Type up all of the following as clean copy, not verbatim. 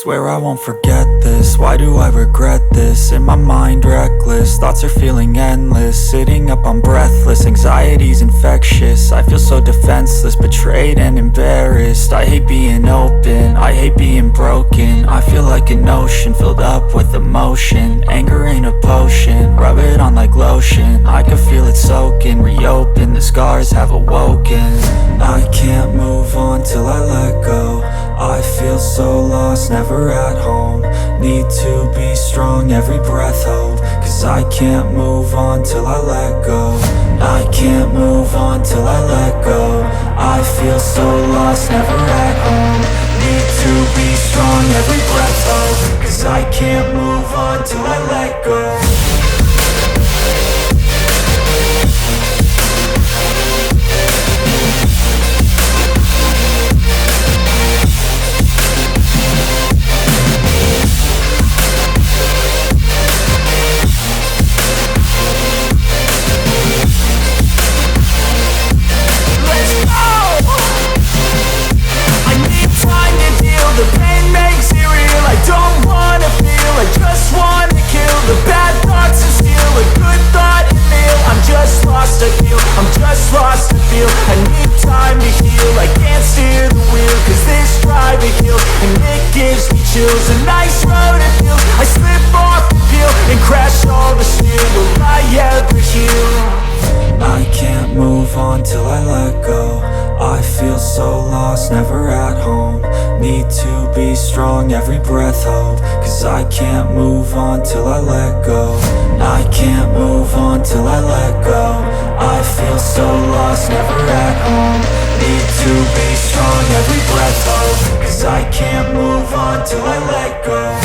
Swear I won't forget this, why do I regret this? In my mind reckless, thoughts are feeling endless. Sitting up I'm breathless, anxiety's infectious. I feel so defenseless, betrayed and embarrassed. I hate being open, I hate being broken. I feel like an ocean filled up with emotion. Anger ain't a potion, rub it on like lotion. I can feel it soaking, reopen, the scars have awoken. I can't move on till I let go. I feel so lost, never at home. Need to be strong, every breath hold. Cause I can't move on till I let go. I can't move on till I let go. I feel so lost, never at home. Need to be strong, every breath hold. Cause I can't move on till I let go. The pain makes it real, I don't wanna feel, I just wanna kill the bad thoughts and steal a good thought and feel. I'm just lost, I feel, I'm just lost, I feel. I need time to heal, I can't steer the wheel. Cause this drive it kills, and it gives me chills. A nice road it feels, I slip off the peel and crash all the steel. Will I ever heal? I can't move on till I let go. I feel so lost, never at home. Need to be strong, every breath hold. Cause I can't move on till I let go. I can't move on till I let go. I feel so lost, never at home. Need to be strong, every breath hold. Cause I can't move on till I let go.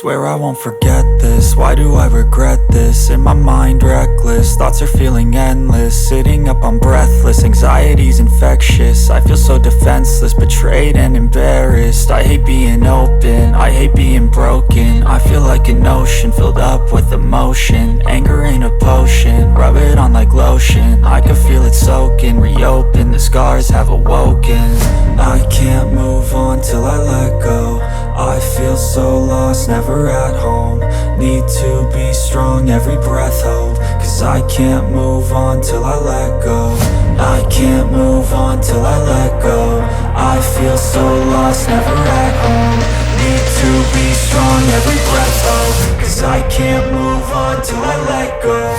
Swear I won't forget this, why do I regret this? In my mind reckless, thoughts are feeling endless. Sitting up I'm breathless, anxiety's infectious. I feel so defenseless, betrayed and embarrassed. I hate being open, I hate being broken. I feel like an ocean filled up with emotion. Anger ain't a potion, rub it on like lotion. I can feel it soaking, reopen, the scars have awoken. I can't move on till I let go. I feel so lost, never at home. Need to be strong, every breath hold. Cause I can't move on till I let go. I can't move on till I let go. I feel so lost, never at home. Need to be strong, every breath hold. Cause I can't move on till I let go.